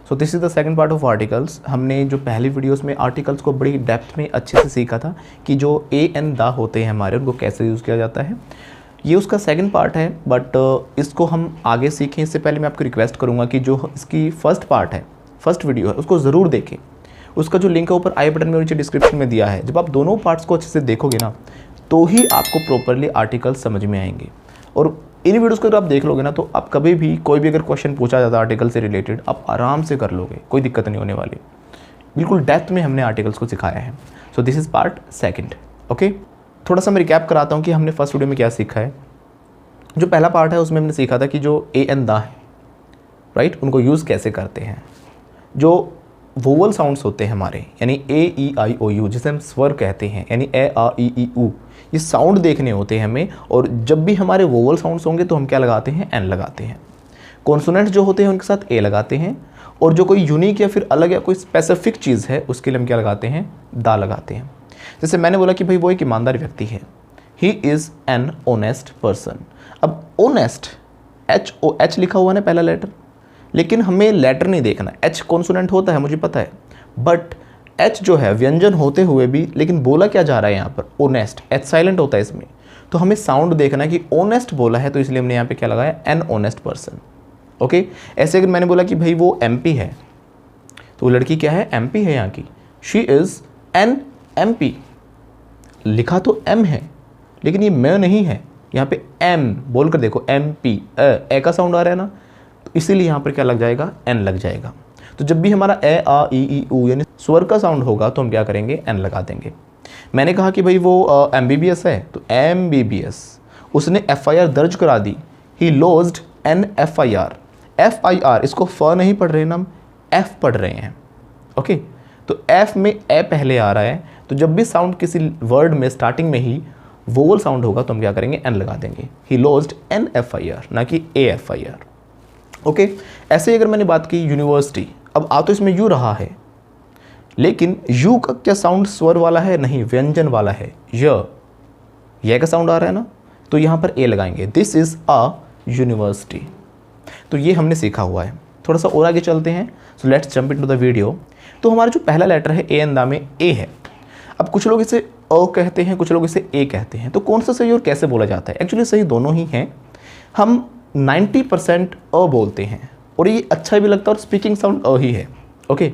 So this is the second part of articles. हमने जो पहली वीडियोस में आर्टिकल्स को बड़ी डेप्थ में अच्छे से सीखा था कि जो ए एन दा होते हैं हमारे, उनको कैसे यूज़ किया जाता है। ये उसका सेकंड पार्ट है, बट इसको हम आगे सीखें इससे पहले मैं आपको रिक्वेस्ट करूँगा कि जो इसकी फर्स्ट पार्ट है, फर्स्ट वीडियो है, उसको ज़रूर देखें। उसका जो लिंक है ऊपर आई बटन में नीचे डिस्क्रिप्शन में दिया है। जब आप दोनों पार्ट्स को अच्छे से देखोगे ना, तो ही आपको प्रॉपरली आर्टिकल्स समझ में आएंगे। और इन वीडियोस को अगर आप देख लोगे ना, तो आप कभी भी कोई भी अगर क्वेश्चन पूछा जाता है आर्टिकल से रिलेटेड, आप आराम से कर लोगे, कोई दिक्कत नहीं होने वाली। बिल्कुल डेप्थ में हमने आर्टिकल्स को सिखाया है। So this is part second. Okay, थोड़ा सा मैं रिकैप कराता हूँ कि हमने फर्स्ट वीडियो में क्या सीखा है। जो पहला पार्ट है उसमें हमने सीखा था कि जो ए एन दा है, राइट, उनको यूज़ कैसे करते हैं। जो वोवल साउंड्स होते हैं हमारे, यानी ए ई आई ओ यू, जिसे हम स्वर कहते हैं, यानी ए आ ई ई ऊ, ये साउंड देखने होते हैं हमें। और जब भी हमारे वोवल साउंड्स होंगे तो हम क्या लगाते हैं, एन लगाते हैं। कॉन्सोनेंट्स जो होते हैं उनके साथ ए लगाते हैं। और जो कोई यूनिक या फिर अलग या कोई स्पेसिफिक चीज़ है उसके लिए हम क्या लगाते हैं, दा लगाते हैं। जैसे मैंने बोला कि भाई वो एक ईमानदार व्यक्ति है, he is an honest person. अब ऑनेस्ट, एच लिखा हुआ है पहला लेटर, लेकिन हमें लेटर नहीं देखना। एच कॉन्सोनेंट होता है मुझे पता है, बट एच जो है व्यंजन होते हुए भी, लेकिन बोला क्या जा रहा है यहाँ पर, ऑनेस्ट। एच साइलेंट होता है इसमें, तो हमें साउंड देखना है कि ऑनेस्ट बोला है, तो इसलिए हमने यहाँ पे क्या लगाया, एन ऑनेस्ट पर्सन। ओके, ऐसे अगर मैंने बोला कि भाई वो एमपी है, तो वो लड़की क्या है, एमपी है यहाँ की। शी इज़ एन एमपी, लिखा तो एम है लेकिन ये मैं नहीं है, यहाँ पे एम बोलकर देखो, एम पी, ए का साउंड आ रहा है ना, तो इसीलिए यहाँ पर क्या लग जाएगा, एन लग जाएगा। तो जब भी हमारा ए आ ई ऊ यानी स्वर का साउंड होगा तो हम क्या करेंगे, एन लगा देंगे। मैंने कहा कि भाई वो एमबीबीएस है, तो एमबीबीएस, उसने एफआईआर दर्ज करा दी, ही लॉज्ड एन एफआईआर। एफआईआर, इसको फ नहीं पढ़ रहे ना, हम एफ पढ़ रहे हैं। ओके, तो एफ में ए पहले आ रहा है, तो जब भी साउंड किसी वर्ड में स्टार्टिंग में ही वोवल साउंड होगा तो हम क्या करेंगे, एन लगा देंगे। ही लॉज्ड एन एफआईआर, ना कि ए एफआईआर। ओके, ऐसे ही अगर मैंने बात की यूनिवर्सिटी, अब आ तो इसमें यू रहा है, लेकिन यू का क्या साउंड स्वर वाला है, नहीं, व्यंजन वाला है। य का साउंड आ रहा है ना, तो यहाँ पर ए लगाएंगे। This is a university. तो ये हमने सीखा हुआ है। थोड़ा सा और आगे चलते हैं। So let's jump into the video. तो हमारा जो पहला लेटर है ए एन दा में ए है। अब कुछ लोग इसे अ कहते हैं, कुछ लोग इसे ए कहते हैं। तो कौन सा सही और कैसे बोला जाता है? एक्चुअली सही दोनों ही हैं। हम 90% अ बोलते हैं और ये अच्छा भी लगता है और स्पीकिंग साउंड अ ही है। ओके,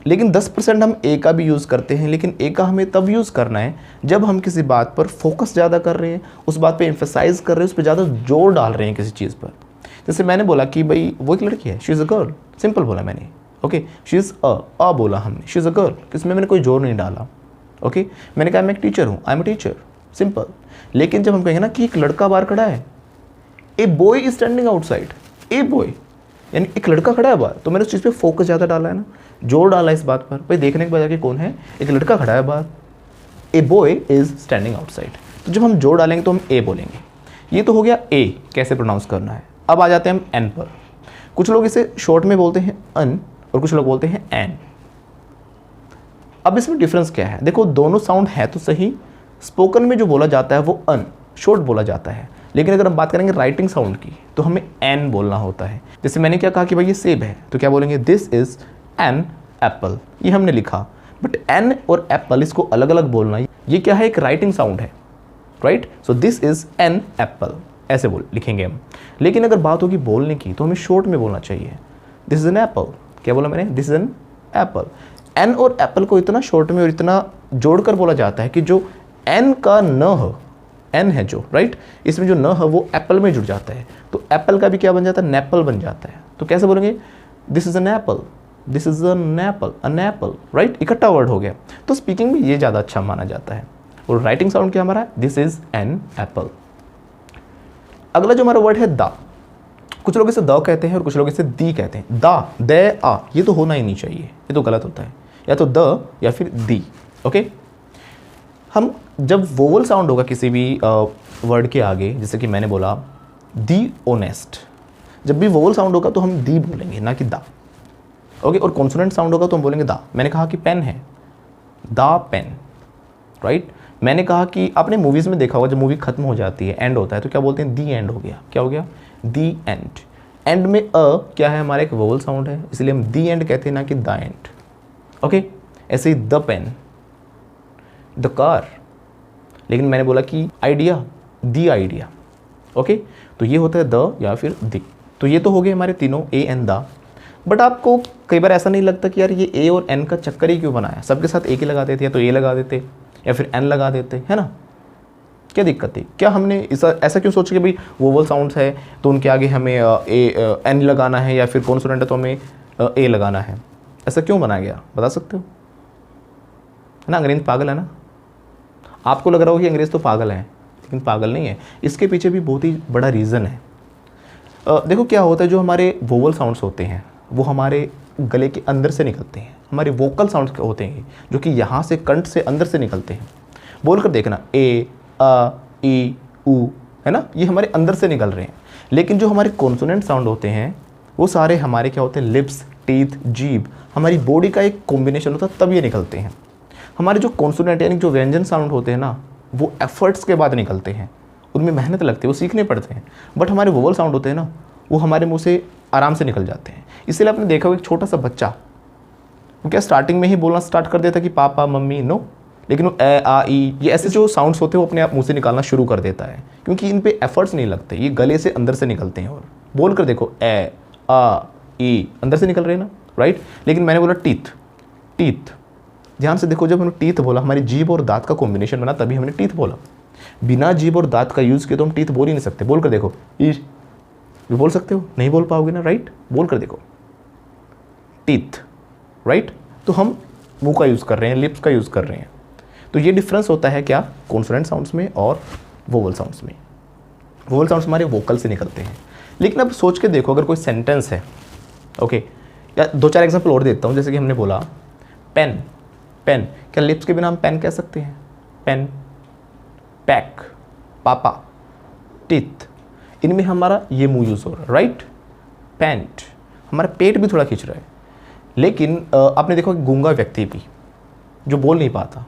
लेकिन 10% हम ए का भी यूज़ करते हैं, लेकिन ए का हमें तब यूज़ करना है जब हम किसी बात पर फोकस ज़्यादा कर रहे हैं, उस बात पे एम्फेसाइज कर रहे हैं, उस पर ज़्यादा जोर डाल रहे हैं किसी चीज़ पर। जैसे मैंने बोला कि भाई वो एक लड़की है, she is a girl, simple बोला मैंने। ओके, शी इज़ अ बोला हमने, शी इज़ अ गर्ल, इसमें मैंने कोई जोर नहीं डाला। ओके, मैंने कहा मैं एक टीचर हूँ, I am a teacher, simple. लेकिन जब हम कहेंगे ना कि एक लड़का बाहर खड़ा है, a boy is standing outside, a boy यानी एक लड़का खड़ा है बाहर, तो मैंने उस चीज़ पे फोकस ज़्यादा डाला है ना, जोर डाला इस बात पर, भाई देखने के बजाय कि कौन है, एक लड़का खड़ा है बाहर, a boy is standing outside. तो जब हम जोर डालेंगे तो हम ए बोलेंगे। ये तो हो गया ए कैसे प्रोनाउंस करना है। अब आ जाते हैं हम एन पर। कुछ लोग इसे शॉर्ट में बोलते हैं अन और कुछ लोग बोलते हैं एन। अब इसमें डिफरेंस क्या है? देखो, दोनों साउंड है तो सही। स्पोकन में जो बोला जाता है वो अन शॉर्ट बोला जाता है, लेकिन अगर हम बात करेंगे राइटिंग साउंड की तो हमें एन बोलना होता है। जैसे मैंने क्या कहा कि भाई ये सेब है, तो क्या बोलेंगे, दिस इज एन एप्पल। ये हमने लिखा, बट एन और एप्पल इसको अलग अलग बोलना, ये क्या है, एक राइटिंग साउंड है, right. So this is an Apple, ऐसे लिखेंगे हम। लेकिन अगर बात होगी बोलने की तो हमें शॉर्ट में बोलना चाहिए, दिस इज एन एप्पल। क्या बोला मैंने, this is an apple. An और एप्पल को इतना शॉर्ट में और इतना जोड़कर बोला जाता है कि जो एन का न एन है जो, राइट, इसमें जो न है वो एप्पल में जुड़ जाता है, तो एप्पल का भी क्या बन जाता है, नेपल बन जाता है। तो कैसे बोलेंगे, this is an Apple, this is an Apple, right, इकट्ठा वर्ड हो गया। तो स्पीकिंग में ये ज़्यादा अच्छा माना जाता है। और राइटिंग साउंड क्या हमारा, दिस इज एन एप्पल। अगला जो हमारा वर्ड है दा। कुछ लोग इसे द कहते हैं और कुछ लोग इसे दी कहते हैं। दा, दे, आ, ये तो होना ही नहीं चाहिए, ये तो गलत होता है, या तो द या फिर दी। ओके, हम जब वोवल साउंड होगा किसी भी वर्ड के आगे, जैसे कि मैंने बोला दी ओनेस्ट, जब भी वोवल साउंड होगा तो हम दी बोलेंगे, ना कि दा। ओके, और कॉन्सोनेंट साउंड होगा तो हम बोलेंगे दा। मैंने कहा कि पेन है, दा पेन, राइट। मैंने कहा कि आपने मूवीज़ में देखा होगा जब मूवी खत्म हो जाती है, एंड होता है, तो क्या बोलते हैं, दी एंड हो गया। क्या हो गया, दी एंड। एंड में क्या है, हमारा एक वोवल साउंड है, इसलिए हम दी एंड कहते हैं, ना कि द एंड। ओके, ऐसे ही द पेन, द कार, लेकिन मैंने बोला कि आइडिया, दी आइडिया। ओके, तो ये होता है द या फिर दी। तो ये तो हो गए हमारे तीनों ए एंड द। बट आपको कई बार ऐसा नहीं लगता कि यार ये ए और एन का चक्कर ही क्यों बनाया, सबके साथ एक ही लगा देते, या तो ए लगा देते या फिर एन लगा देते, है ना? क्या दिक्कत थी? क्या हमने ऐसा क्यों सोचा कि भाई वोवल साउंड्स है तो उनके आगे हमें एन लगाना है, या फिर कॉन्सोनेंट है तो हमें ए लगाना है? ऐसा क्यों बनाया गया, बता सकते हो? है ना, अंग्रेज पागल है ना? आपको लग रहा हो कि अंग्रेज तो पागल है, लेकिन पागल नहीं है। इसके पीछे भी बहुत ही बड़ा रीज़न है। देखो क्या होता है, जो हमारे वोवल साउंड्स होते हैं वो हमारे गले के अंदर से निकलते हैं। हमारे वोकल साउंड्स होते हैं जो कि यहाँ से कंठ से अंदर से निकलते हैं। बोल कर देखना, ए, आ, ई, ऊ, है ना, ये हमारे अंदर से निकल रहे हैं। लेकिन जो हमारे कॉन्सोनेंट साउंड होते हैं वो सारे हमारे क्या होते हैं, लिप्स, टीथ, जीभ, हमारी बॉडी का एक कॉम्बिनेशन होता है, तब ये निकलते हैं। हमारे जो कॉन्सोनेंट यानी जो व्यंजन साउंड होते हैं ना, वो एफर्ट्स के बाद निकलते हैं, उनमें मेहनत लगती है, वो सीखने पड़ते हैं। बट हमारे वोवल साउंड होते हैं ना, वो हमारे मुंह से आराम से निकल जाते हैं। इसलिए आपने देखा होगा एक छोटा सा बच्चा, वो क्या स्टार्टिंग में ही बोलना स्टार्ट कर देता कि पापा मम्मी, नो, लेकिन वो ए, आ, ई, ये ऐसे जो साउंड्स होते हैं वो अपने आप मुंह से निकालना शुरू कर देता है, क्योंकि इन पे एफर्ट्स नहीं लगते, ये गले से अंदर से निकलते हैं। और बोल कर देखो, ए, आ, ई, अंदर से निकल रहे हैं ना, राइट? लेकिन मैंने बोला टीथ, टीथ, ध्यान से देखो, जब हमने टीथ बोला, हमारी जीभ और दांत का कॉम्बिनेशन बना, तभी हमने टीथ बोला। बिना जीभ और दांत का यूज़ किए तो हम टीथ बोल ही नहीं सकते। बोल कर देखो, ईश, भी बोल सकते हो? नहीं बोल पाओगे ना, राइट? बोल कर देखो, टीथ, राइट? तो हम मुंह का यूज़ कर रहे हैं, लिप्स का यूज़ कर रहे हैं। तो ये डिफरेंस होता है क्या, कॉन्सोनेंट साउंड्स में और वोवल साउंड्स में। वोवल साउंड्स हमारे वोकल से निकलते हैं। लेकिन अब सोच के देखो, अगर कोई सेंटेंस है, ओके, या दो चार एग्जाम्पल और देता हूँ। जैसे कि हमने बोला पेन, पेन, क्या लिप्स के बिना हम पेन कह सकते हैं? पेन, पैक, पापा, टीथ, इनमें हमारा ये मुंह यूज़ हो रहा है, राइट? पैंट, हमारा पेट भी थोड़ा खींच रहा है। लेकिन आपने देखो गूंगा व्यक्ति भी जो बोल नहीं पाता,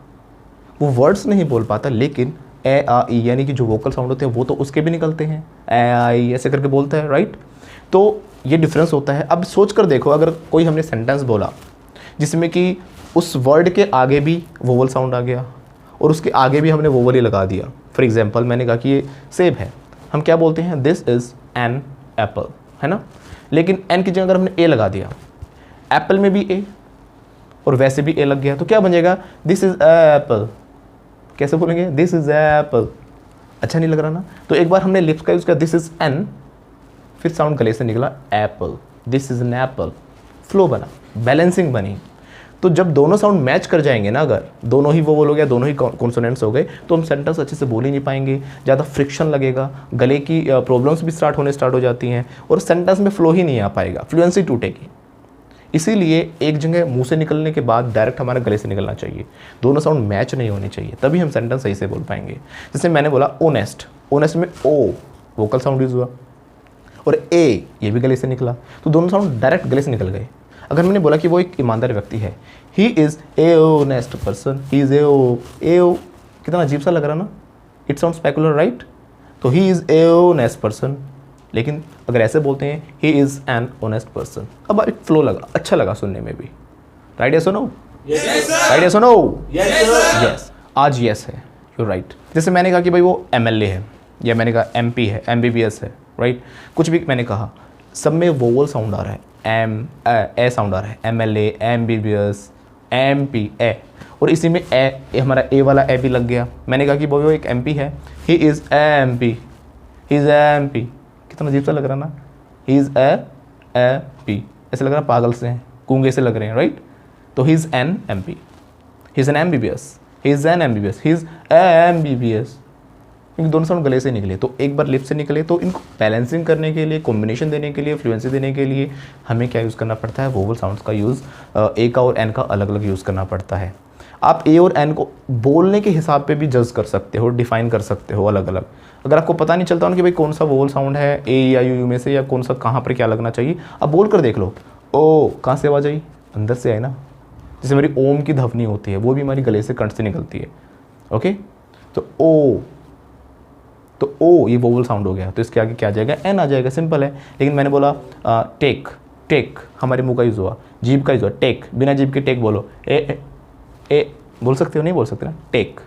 वो वर्ड्स नहीं बोल पाता, लेकिन ए, आ, ई यानी कि जो वोकल साउंड होते हैं वो तो उसके भी निकलते हैं, ए, आ, ई ऐसे करके बोलता है, राइट? तो ये डिफरेंस होता है। अब सोच कर देखो, अगर कोई हमने सेंटेंस बोला जिसमें कि उस वर्ड के आगे भी वोवल साउंड आ गया और उसके आगे भी हमने वोवल ही लगा दिया। फॉर एग्जाम्पल मैंने कहा कि ये सेब है, हम क्या बोलते हैं, दिस इज़ एन एप्पल, है ना? लेकिन एन की जगह अगर हमने ए लगा दिया, एप्पल में भी ए और वैसे भी ए लग गया, तो क्या बन जाएगा, दिस इज़ एप्पल। कैसे बोलेंगे, दिस इज़ एप्पल? अच्छा नहीं लग रहा ना? तो एक बार हमने लिप्स का यूज़ किया, दिस इज़ एन, फिर साउंड गले से निकला Apple, this is an apple, flow बना, बैलेंसिंग बनी। तो जब दोनों साउंड मैच कर जाएंगे ना, अगर दोनों ही वोवल हो गया, दोनों ही कॉन्सोनेंट्स हो गए, तो हम सेंटेंस अच्छे से बोल ही नहीं पाएंगे, ज़्यादा फ्रिक्शन लगेगा, गले की प्रॉब्लम्स भी स्टार्ट हो जाती हैं और सेंटेंस में फ्लो ही नहीं आ पाएगा, फ्लुएंसी टूटेगी। इसीलिए एक जगह मुंह से निकलने के बाद डायरेक्ट हमारे गले से निकलना चाहिए, दोनों साउंड मैच नहीं होनी चाहिए, तभी हम सेंटेंस सही से बोल पाएंगे। जैसे मैंने बोला ओनेस्ट, ओनेस्ट में ओ वोकल साउंड यूज़ हुआ और ए ये भी गले से निकला, तो दोनों साउंड डायरेक्ट गले से निकल गए। अगर मैंने बोला कि वो एक ईमानदार व्यक्ति है, he is a honest person, he is a ओ, कितना अजीब सा लग रहा ना, इट साउंड स्पेकुलर, राइट? तो he is a honest person, लेकिन अगर ऐसे बोलते हैं he is an honest person, अब एक फ्लो लगा, अच्छा लगा सुनने में भी, राइट? यस और नो? राइट यस और नो? यस, आज यस है, यू राइट। जैसे मैंने कहा कि भाई वो एमएलए है, या मैंने कहा एमपी है, एमबीबीएस है, राइट? कुछ भी मैंने कहा, सब में वोवल साउंड आ रहा है, एम ए साउंड आ रहा है, एमएलए, एमबीबीएस, एमपी, ए, और इसी में ए हमारा ए वाला ए भी लग गया। मैंने कहा कि वो एक एमपी है, he is MP, he is MP, कितना अजीब सा लग रहा ना, ही इज़ ए पी, ऐसे लग रहा पागल से हैं, गूंगे से लग रहे हैं, राइट? तो he is N MP, he is N MBBS, he is N MBBS, he is MBBS, क्योंकि दोनों साउंड गले से निकले। तो एक बार लिप से निकले तो इनको बैलेंसिंग करने के लिए, कॉम्बिनेशन देने के लिए, फ्लुएंसी देने के लिए हमें क्या यूज़ करना पड़ता है, वोवल साउंड्स का यूज़, ए का और एन का अलग अलग यूज़ करना पड़ता है। आप ए और एन को बोलने के हिसाब पे भी जज कर सकते हो, डिफाइन कर सकते हो अलग अलग। अगर आपको पता नहीं चलता ना कि भाई कौन सा वोवल साउंड है ए या यू में से, या कौन सा कहाँ पर क्या लगना चाहिए, अब बोल कर देख लो, ओ कहाँ से आवाज़ आई, अंदर से आई ना। जैसे मेरी ओम की ध्वनि होती है, वो भी हमारी गले से, कंठ से निकलती है, ओके? तो ओ तो ओ ये वोवल साउंड हो गया, तो इसके आगे क्या आ जाएगा, एन आ जाएगा, सिंपल है। लेकिन मैंने बोला टेक, टेक हमारे मुंह का यूज़ हुआ, जीभ का यूज़ हुआ, टेक, बिना जीभ के टेक बोलो, ए बोल सकते हो, नहीं बोल सकते ना, टेक।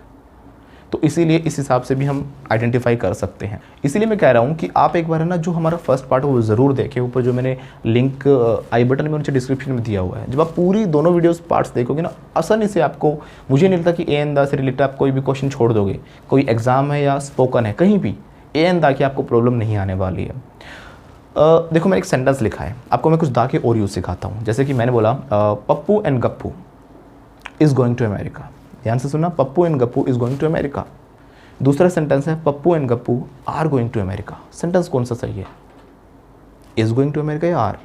तो इसीलिए इस हिसाब से भी हम आइडेंटिफाई कर सकते हैं। इसीलिए मैं कह रहा हूँ कि आप एक बार है ना जो हमारा फर्स्ट पार्ट है वो ज़रूर देखें, ऊपर जो मैंने लिंक आई बटन में नीचे डिस्क्रिप्शन में दिया हुआ है। जब आप पूरी दोनों वीडियोस पार्ट्स देखोगे ना, आसानी से आपको, मुझे नहीं लगता कि ए एन दा से रिलेटेड आप कोई भी क्वेश्चन छोड़ दोगे, कोई एग्जाम है या स्पोकन है, कहीं भी ए एन दा की आपको प्रॉब्लम नहीं आने वाली है। देखो मैंने एक सेंटेंस लिखा है, आपको मैं कुछ दा के और यूज़ सिखाता हूँ। जैसे कि मैंने बोला Pappu and Gappu is going to America. ध्यान से सुनना, Pappu and Gappu is going to America. दूसरा सेंटेंस है Pappu and Gappu are going to America. Sentence कौन सा सही है, इज़ गोइंग टू अमेरिका या आर?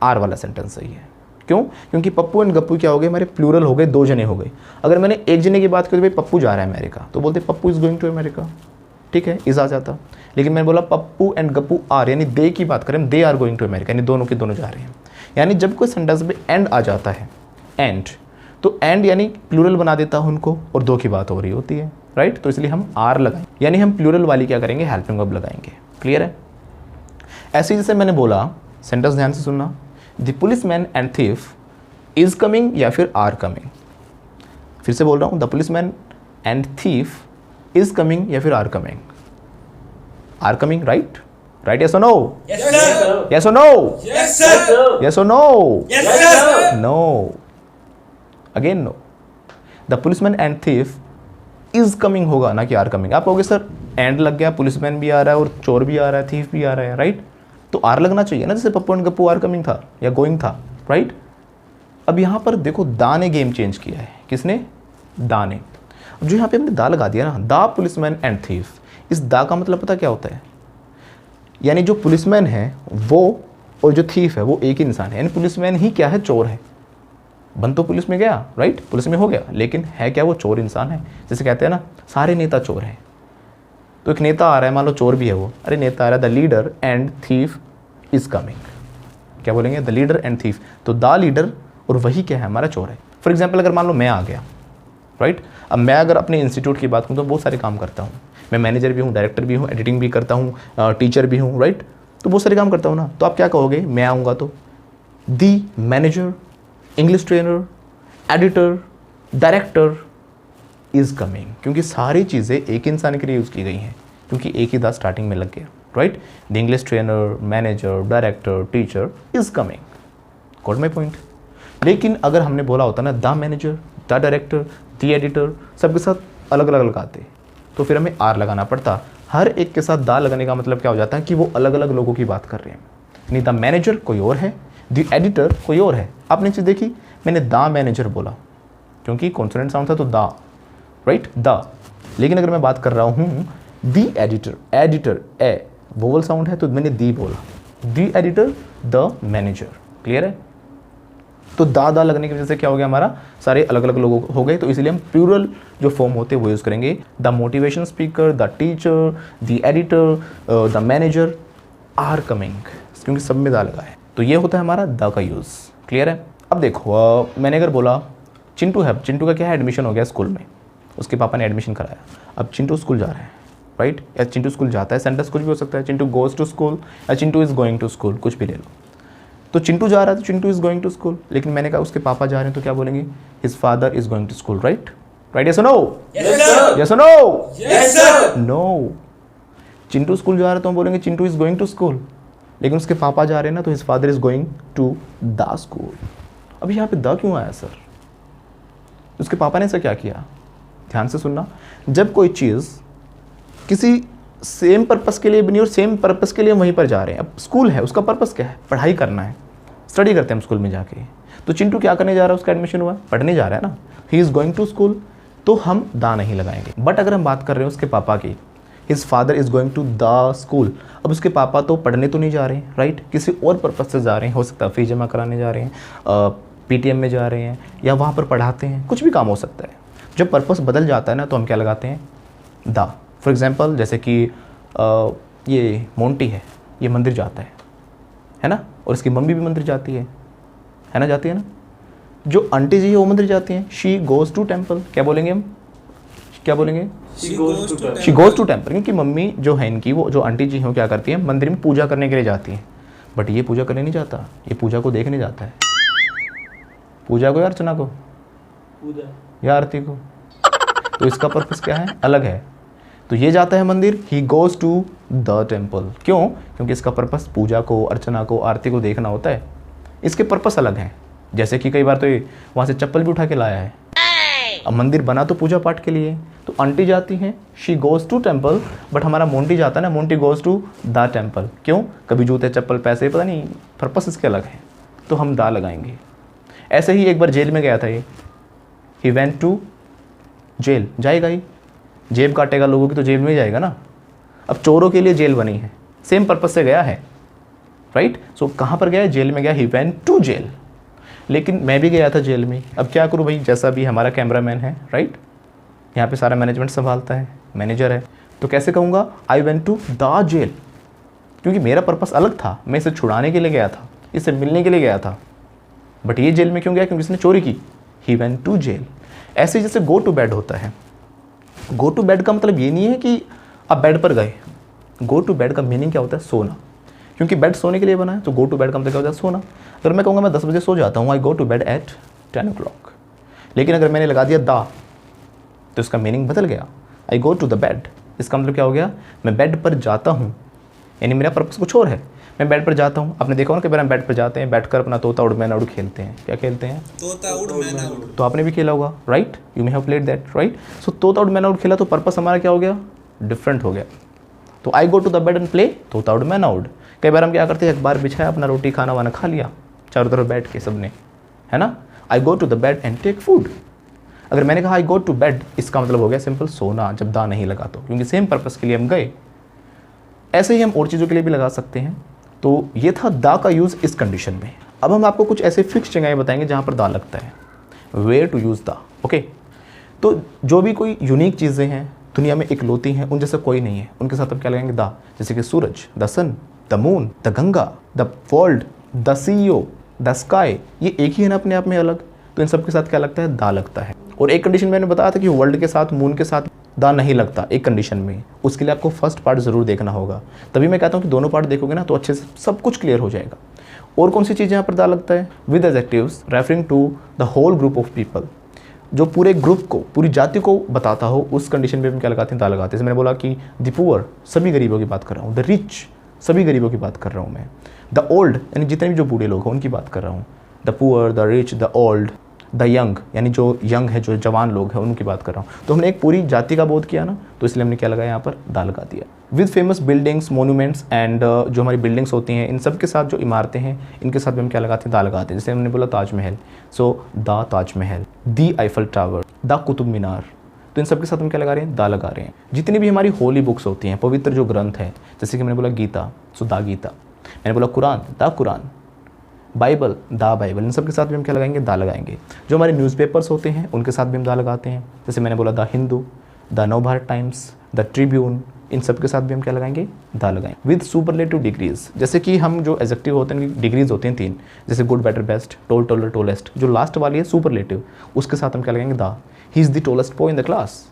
आर वाला सेंटेंस सही है। क्यों? क्योंकि पप्पू एंड गप्पू क्या हो गए, हमारे प्लूरल हो गए, दो जने हो गए। अगर मैंने एक जने की बात की तो भाई पप्पू जा रहा है अमेरिका, तो बोलते Pappu is going to America, ठीक है, इज़ आ जाता। लेकिन मैंने बोला पप्पू एंड गप्पू आर, यानी दे की बात करें, they are going to America, यानी दोनों के दोनों जा रहे हैं। यानी जब कोई सेंटेंस में एंड आ जाता है, एंड, तो एंड यानी प्लूरल बना देता है उनको, और दो की बात हो रही होती है, राइट। तो इसलिए हम आर लगाएंगे, यानी हम प्लूरल वाली क्या करेंगे, हेल्पिंग वर्ब लगाएंगे। क्लियर है? ऐसे जैसे मैंने बोला, सेंटेंस ध्यान से सुनना, the policeman and thief is coming या फिर आर कमिंग। फिर से बोल रहा हूँ, the policeman and thief is coming या फिर are coming. Are coming, right? Right, yes और नो? यस और नो? यस और no? No, again no. The policeman and thief is coming होगा, ना कि आर कमिंग। आप कहोगे सर एंड लग गया, पुलिसमैन भी आ रहा है और चोर भी आ रहा है, थीफ भी आ रहा है, राइट? तो आर लगना चाहिए ना, जैसे Pappu and Gappu are coming था या गोइंग था, राइट? अब यहाँ पर देखो दा ने गेम चेंज किया है। किसने? दा ने। अब जो यहाँ पे हमने दा लगा दिया ना, दा पुलिसमैन एंड थीफ, इस दा का मतलब पता क्या होता है, यानी जो पुलिसमैन है वो और जो थीफ है वो एक ही इंसान है। यानी पुलिसमैन ही क्या है, चोर है। बन तो पुलिस में गया, राइट, पुलिस में हो गया, लेकिन है क्या, वो चोर इंसान है। जैसे कहते हैं ना सारे नेता चोर हैं, तो एक नेता आ रहा है, मान लो चोर भी है वो, अरे नेता आ रहा है, the leader and thief is coming, क्या बोलेंगे, द लीडर एंड थीफ। तो द लीडर और वही क्या है, हमारा चोर है। फॉर एग्जाम्पल अगर मान लो मैं आ गया, राइट, अब मैं अगर अपने इंस्टीट्यूट की बात करूँ तो बहुत सारे काम करता हूँ, मैं मैनेजर भी हूँ, डायरेक्टर भी हूँ, एडिटिंग भी करता हूँ, टीचर भी हूँ, राइट, तो बहुत सारे काम करता हूँ ना। तो आप क्या कहोगे, मैं आऊँगा तो the manager, English trainer, editor, director is coming, क्योंकि सारी चीज़ें एक इंसान के लिए यूज़ की गई हैं, क्योंकि एक ही दा स्टार्टिंग में लग गया, right. The English trainer, manager, director, teacher is coming, got my point. लेकिन अगर हमने बोला होता ना the manager, the director, the editor, सबके साथ अलग अलग लगाते, तो फिर हमें आर लगाना पड़ता। हर एक के साथ दा लगाने का मतलब क्या हो जाता है कि वो अलग अलग लोगों की बात कर रहे हैं। नहीं, द मैनेजर कोई और है, द एडिटर कोई और है। आपने चीज़ देखी, मैंने द मैनेजर बोला क्योंकि कॉन्सोनेंट साउंड था, तो द, राइट, द। लेकिन अगर मैं बात कर रहा हूँ the editor, editor A vowel sound है, तो मैंने दी बोला, the editor, the manager. Clear है? तो दा लगने की वजह से क्या हो गया, हमारा सारे अलग अलग लोग हो गए। तो इसलिए हम प्लूरल जो फॉर्म होते हैं वो यूज़ करेंगे। The motivation speaker, the teacher, the editor, the manager are coming, क्योंकि सब में दा लगा है। तो ये होता है हमारा द का यूज़। क्लियर है? अब देखो, मैंने अगर बोला चिंटू है, चिंटू का क्या है, एडमिशन हो गया स्कूल में, उसके पापा ने एडमिशन कराया, अब चिंटू स्कूल जा रहा है, राइट, या चिंटू स्कूल जाता है, सेंटेंस कुछ भी हो सकता है, चिंटू गोज़ टू स्कूल या Chintu is going to school, कुछ भी ले लो। तो चिंटू जा रहा है तो Chintu is going to school, लेकिन मैंने कहा उसके पापा जा रहे हैं तो क्या बोलेंगे, his father is going to school, right, right, yes और नो? यस और no? Yes sir. No, Chintu school जा रहा है तो हम बोलेंगे Chintu is going to school, लेकिन उसके पापा जा रहे हैं ना, तो his father is going to the school. अब यहाँ पे द क्यों आया सर? उसके पापा ने ऐसा क्या किया? ध्यान से सुनना, जब कोई चीज़ किसी सेम पर्पस के लिए बनी और सेम पर्पस के लिए वहीं पर जा रहे हैं, अब स्कूल है, उसका पर्पस क्या है, पढ़ाई करना है, स्टडी करते हैं हम स्कूल में जाके, तो चिंटू क्या करने जा रहा है, उसका एडमिशन हुआ, पढ़ने जा रहा है ना, he is going to school, तो हम दा नहीं लगाएंगे। बट अगर हम बात कर रहे हैं उसके पापा की, his father is going to the school, अब उसके पापा तो पढ़ने तो नहीं जा रहे हैं, राइट, किसी और पर्पस से जा रहे हैं, हो सकता है फीस जमा कराने जा रहे हैं, पीटीएम में जा रहे हैं, या वहाँ पर पढ़ाते हैं, कुछ भी काम हो सकता है। जब पर्पस बदल जाता है ना, तो हम क्या लगाते हैं, द। फॉर एग्जाम्पल जैसे कि ये मोंटी है, ये मंदिर जाता है ना, और इसकी मम्मी भी मंदिर जाती है ना, जाती है ना। जो आंटी जी है वो मंदिर जाती हैं, शी गोज़ टू टेम्पल, क्या बोलेंगे हम, क्या बोलेंगे? शी गोज टू टेम्पल, क्योंकि मम्मी जो है इनकी, वो जो आंटी जी हैं, क्या करती हैं, मंदिर में पूजा करने के लिए जाती हैं। बट ये पूजा करने नहीं जाता, ये पूजा को देखने जाता है। पूजा को या अर्चना को? पूजा या आरती को? तो इसका पर्पस क्या है? अलग है। तो ये जाता है मंदिर, he goes to the temple. क्यों? क्योंकि इसका पर्पस पूजा को, अर्चना को, आरती को देखना होता है। इसके पर्पस अलग हैं। जैसे कि कई बार तो ये वहाँ से चप्पल भी उठा के लाया है। अब मंदिर बना तो पूजा पाठ के लिए, तो आंटी जाती हैं, she goes to temple. But हमारा मोंटी जाता है ना, Monty goes to the temple. क्यों? कभी जूते, चप्पल, पैसे, पता नहीं, पर्पस इसके अलग है, तो हम दा लगाएंगे। ऐसे ही एक बार जेल में गया था ये, ही वेंट टू जेल। जाएगा ही, जेब काटेगा लोगों की तो जेल में ही जाएगा ना। अब चोरों के लिए जेल बनी है, सेम पर्पस से गया है, राइट। सो कहाँ पर गया? जेल में गया, ही वेंट टू जेल। लेकिन मैं भी गया था जेल में। अब क्या करूँ भाई, जैसा भी हमारा कैमरामैन है, राइट, यहाँ पे सारा मैनेजमेंट संभालता है, मैनेजर है, तो कैसे कहूँगा I went to the jail, क्योंकि मेरा पर्पस अलग था। मैं इसे छुड़ाने के लिए गया था, इससे मिलने के लिए गया था। बट ये जेल में क्यों गया? क्योंकि इसने चोरी की, ही वेंट टू जेल। ऐसे जैसे गो टू बेड होता है। गो टू बेड का मतलब ये नहीं है कि आप बेड पर गए। गो टू बेड का मीनिंग क्या होता है? सोना, क्योंकि बेड सोने के लिए बना है। तो गो टू बेड का मतलब क्या होता है? सोना। अगर मैं कहूँगा मैं 10 बजे सो जाता हूँ, I go to bed at 10 o'clock। लेकिन अगर मैंने लगा दिया दा, तो इसका मीनिंग बदल गया। आई गो टू द बेड, इसका मतलब क्या हो गया? मैं बेड पर जाता हूँ, यानी मेरा पर्पस कुछ और है। मैं बेड पर जाता हूँ। आपने देखा हो ना कि हम बेड पर जाते हैं, बैठकर अपना तोता उड़ मैना उड़ खेलते हैं। क्या खेलते हैं? तोता उड़ मैना उड़। तो आपने भी खेला होगा, right, you may have played that, right. So तोता उड़ मैना उड़ खेला, तो पर्पस हमारा क्या हो गया? डिफरेंट हो गया। तो I go to the bed and play तोता उड़ मैना उड़। कई बार हम क्या करते हैं, अखबार बिछाया, अपना रोटी खाना वाना खा लिया, चारों तरफ बैठ के सबने, है ना। I go to the bed and take food. अगर मैंने कहा आई गो टू बेड, इसका मतलब हो गया सिंपल सोना, जब दा नहीं लगा तो, क्योंकि सेम पर्पस के लिए हम गए। ऐसे ही हम और चीज़ों के लिए भी लगा सकते हैं। तो ये था दा का यूज़ इस कंडीशन में। अब हम आपको कुछ ऐसे फिक्स जगहें बताएंगे जहाँ पर दा लगता है, वेयर टू यूज़ दा, ओके। तो जो भी कोई यूनिक चीज़ें हैं दुनिया में इकलौती हैं, उन जैसा कोई नहीं है, उनके साथ हम क्या लगाएंगे? दा। जैसे कि सूरज, the sun, the moon, the Ganga, the world, the CEO, the sky, ये एक ही है ना अपने आप में अलग। तो इन सब के साथ क्या लगता है? दा लगता है। और एक कंडीशन मैंने बताया था कि वर्ल्ड के साथ, मून के साथ दा नहीं लगता, एक कंडीशन में। उसके लिए आपको फर्स्ट पार्ट ज़रूर देखना होगा। तभी मैं कहता हूँ कि दोनों पार्ट देखोगे ना तो अच्छे से सब कुछ क्लियर हो जाएगा। और कौन सी चीज़ यहाँ पर दा लगता है? With adjectives referring to the whole group of people, जो पूरे ग्रुप को, पूरी जाति को बताता हो, उस कंडीशन में हम क्या लगाते हैं? दा लगाते हैं। जैसे मैंने बोला कि द पुअर, सभी गरीबों की बात कर रहा हूँ। द रिच, सभी गरीबों की बात कर रहा हूँ मैं। द ओल्ड, यानी जितने भी जो बूढ़े लोग हैं उनकी बात कर रहा हूँ। The poor, the rich, the old, the young, यानी जो यंग है, जो जवान लोग हैं उनकी बात कर रहा हूँ। तो हमने एक पूरी जाति का बोध किया ना, तो इसलिए हमने क्या लगाया यहाँ पर? दा लगा दिया। With famous buildings, monuments and जो हमारी बिल्डिंग्स होती हैं, इन सब के साथ जो इमारतें हैं, इनके साथ भी हम क्या लगाते हैं? दा लगाते हैं। जैसे हमने बोला Taj Mahal, so the Taj Mahal, the Eiffel tower, the Qutub Minar, तो इन सब के साथ हम क्या लगा रहे हैं? दा लगा रहे हैं। जितनी भी हमारी होली बुक्स होती हैं, पवित्र जो ग्रंथ है, जैसे कि मैंने बोला गीता, सो दा गीता, मैंने बोला कुरान, द कुरान, बाइबल, दा बाइबल, इन सब के साथ भी हम क्या लगाएंगे? दा लगाएंगे। जो हमारे न्यूज़पेपर्स होते हैं उनके साथ भी हम दा लगाते हैं। जैसे मैंने बोला the Hindu, the Navbharat Times, the Tribune, इन सब के साथ भी हम क्या लगाएंगे? दा लगाएंगे। विद सुपरलेटिव डिग्रीज, जैसे कि हम जो एडजेक्टिव होते हैं उनकी डिग्रीज होती हैं 3, जैसे good, better, best, tall, taller, tallest, जो लास्ट वाली है सुपरलेटिव, उसके साथ हम क्या लगाएंगे? The. He is the tallest boy in the class,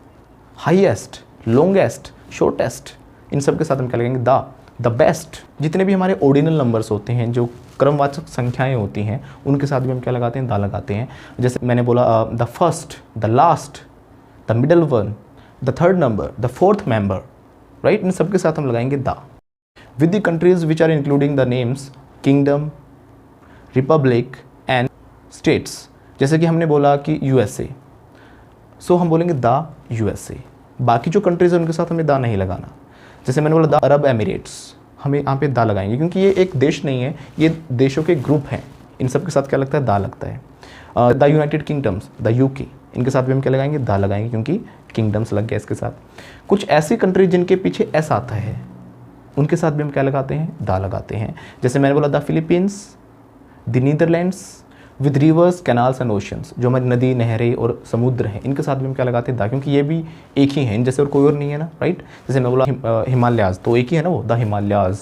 highest, longest, shortest, इन सब के साथ हम क्या लगाएंगे? दा। द बेस्ट, जितने भी हमारे ऑर्डिनल नंबर्स होते हैं, जो क्रमवाचक संख्याएं होती हैं, उनके साथ भी हम क्या लगाते हैं? दा लगाते हैं। जैसे मैंने बोला the first, the last, the middle one, the third number, the fourth member, right, इन सब के साथ हम लगाएंगे the. With the countries which are including the names kingdom, republic and states, जैसे कि हमने बोला कि USA, सो हम बोलेंगे द USA। बाकी जो कंट्रीज हैं उनके साथ हमें दा नहीं लगाना। जैसे मैंने बोला द अरब एमिरेट्स, हमें यहाँ पे दा लगाएंगे, क्योंकि ये एक देश नहीं है, ये देशों के ग्रुप हैं। इन सब के साथ क्या लगता है? दा लगता है। The United kingdoms, the UK, इनके साथ भी हम क्या लगाएंगे? दा लगाएंगे, क्योंकि किंगडम्स लग गया इसके साथ। कुछ ऐसी कंट्री जिनके पीछे एस आता है, उनके साथ भी हम क्या लगाते हैं? दा लगाते हैं। जैसे मैंने बोला the Philippines, the Netherlands, with reverse, canals and oceans, जो हमारी नदी, नहरें और समुद्र हैं, इनके साथ भी हम क्या लगाते हैं? दा, क्योंकि ये भी एक ही हैं, इन जैसे और कोई और नहीं है ना, राइट। जैसे मैं बोला हिमालयाज़, तो एक ही है ना वो, द हिमालयाज़।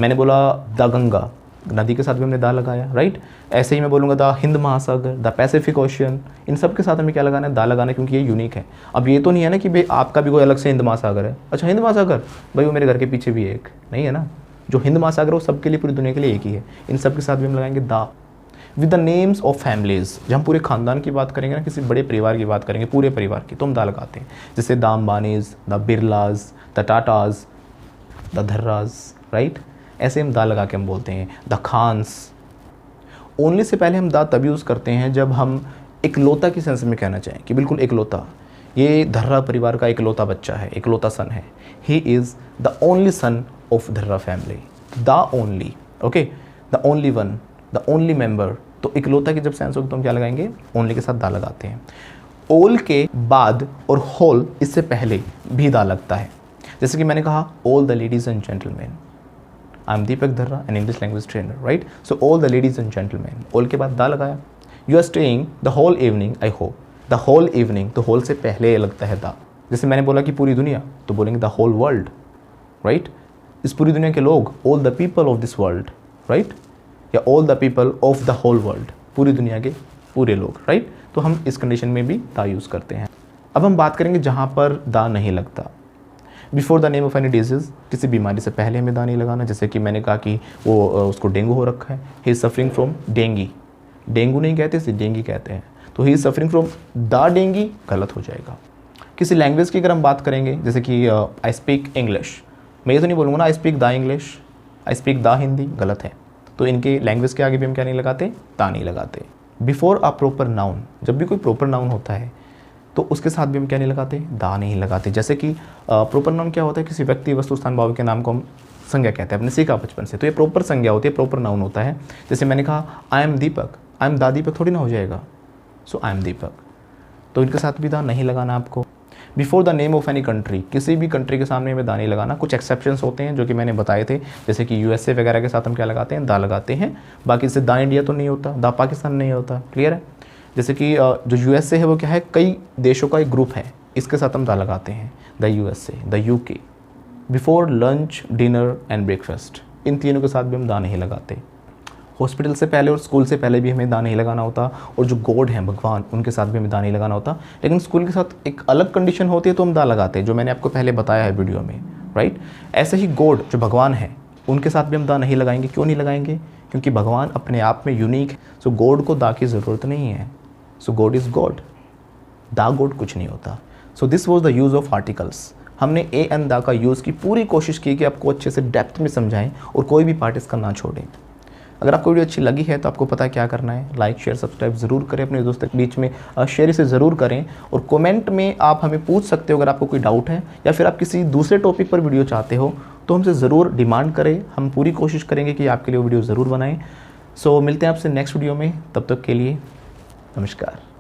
मैंने बोला द गंगा, नदी के साथ भी हमने दा लगाया, राइट। ऐसे ही मैं बोलूँगा द हिंद महासागर, द पैसिफिक ओशियन, इन सब के साथ हमें क्या लगाना है, दा लगाना है, क्योंकि ये यूनिक है। अब ये तो नहीं है ना कि भाई आपका भी कोई अलग से हिंद महासागर है, अच्छा हिंद महासागर भाई वो मेरे घर के पीछे भी है एक, नहीं है ना। जो हिंद महासागर है वो सबके लिए, पूरी दुनिया के लिए एक ही है। इन सब के साथ भी हम लगाएंगे the. With the names of families, जब हम पूरे खानदान की बात करेंगे ना, किसी बड़े परिवार की बात करेंगे, पूरे परिवार की, तो हम दा लगाते हैं। जैसे the Ambanis, the Birlas, the Tatas, the Dharras, right. ऐसे हम दा लगा के हम बोलते हैं। द खान्स, ओनली से पहले हम दा तब यूज़ करते हैं जब हम इकलौता की सेंस में कहना चाहें कि बिल्कुल इकलौता, ये धर्रा परिवार का इकलौता बच्चा है, इकलौता सन है, he is the only son of Dharra family, the only, okay, the only one, the only member. तो इकलौता की जब सेंस होगी तो हम क्या लगाएंगे, ओनली के साथ दा लगाते हैं। ओल के बाद और होल इससे पहले भी दा लगता है। जैसे कि मैंने कहा all the ladies and gentleman, I am Deepak Dharra, an English language trainer, right. So all the ladies and gentleman, all के बाद दा लगाया। You are staying the whole evening, I hope, the whole evening, तो whole से पहले लगता है दा। जैसे मैंने बोला कि पूरी दुनिया, तो बोलेंगे द होल वर्ल्ड, राइट। इस पूरी दुनिया के लोग, all the people of this world, right, या all the people of the whole world, पूरी दुनिया के पूरे लोग, राइट। तो हम इस कंडीशन में भी दा यूज़ करते हैं। अब हम बात करेंगे जहाँ पर दा नहीं लगता। Before the name of any disease, किसी बीमारी से पहले हमें दा नहीं लगाना। जैसे कि मैंने कहा कि वो उसको डेंगू हो रखा है, he is suffering from dinghy, dengue नहीं कहते इसे डेंगी कहते हैं, तो he is suffering from the dinghy, गलत हो जाएगा। किसी लैंग्वेज की अगर हम बात करेंगे, जैसे कि आई स्पीक इंग्लिश, मैं ये तो नहीं बोलूँगा ना I speak the English, I speak the Hindi, गलत है। तो इनके लैंग्वेज के आगे भी हम क्या नहीं लगाते, दा नहीं लगाते। बिफोर अ प्रॉपर नाउन, जब भी कोई प्रॉपर नाउन होता है तो उसके साथ भी हम क्या नहीं लगाते, दा नहीं लगाते। जैसे कि प्रॉपर नाउन क्या होता है, किसी व्यक्ति, वस्तु, स्थान, भाव के नाम को हम संज्ञा कहते हैं, अपने सीखा बचपन से, तो ये प्रॉपर संज्ञा होती है, प्रॉपर नाउन होता है। जैसे मैंने कहा आई एम दीपक, आई एम दा दीपक थोड़ी ना हो जाएगा, सो आई एम दीपक, तो इनके साथ भी दा नहीं लगाना आपको। Before the name of any country, किसी भी कंट्री के सामने में दा नहीं लगाना। कुछ एक्सेप्शंस होते हैं जो कि मैंने बताए थे, जैसे कि यूएसए वगैरह के साथ हम क्या लगाते हैं, दा लगाते हैं। बाकी से दा इंडिया तो नहीं होता, दा पाकिस्तान नहीं होता, क्लियर है। जैसे कि जो यूएसए है वो क्या है, कई देशों का एक ग्रुप है, इसके साथ हम दा लगाते हैं, the USA, the UK. Before lunch, dinner and breakfast, इन तीनों के साथ भी हम दा नहीं लगाते। हॉस्पिटल से पहले और स्कूल से पहले भी हमें दा नहीं लगाना होता, और जो गॉड हैं भगवान, उनके साथ भी हमें दा नहीं लगाना होता। लेकिन स्कूल के साथ एक अलग कंडीशन होती है तो हम दा लगाते हैं, जो मैंने आपको पहले बताया है वीडियो में, राइट। ऐसे ही गॉड जो भगवान है उनके साथ भी हम दा नहीं लगाएंगे। क्यों नहीं लगाएंगे, क्योंकि भगवान अपने आप में यूनिक है, सो गॉड को दा की ज़रूरत नहीं है। सो गॉड इज़ गॉड, दा गॉड कुछ नहीं होता। So this was the use of articles. हमने ए एन दा का यूज़ की पूरी कोशिश की कि आपको अच्छे से डेप्थ में समझाएं और कोई भी पार्ट इसका ना छोड़ें। अगर आपको वीडियो अच्छी लगी है तो आपको पता है क्या करना है, लाइक शेयर सब्सक्राइब ज़रूर करें, अपने दोस्तों के बीच में शेयर इसे ज़रूर करें। और कमेंट में आप हमें पूछ सकते हो अगर आपको कोई डाउट है, या फिर आप किसी दूसरे टॉपिक पर वीडियो चाहते हो तो हमसे ज़रूर डिमांड करें, हम पूरी कोशिश करेंगे कि आपके लिए वीडियो ज़रूर बनाएं। सो मिलते हैं आपसे नेक्स्ट वीडियो में, तब तक के लिए नमस्कार।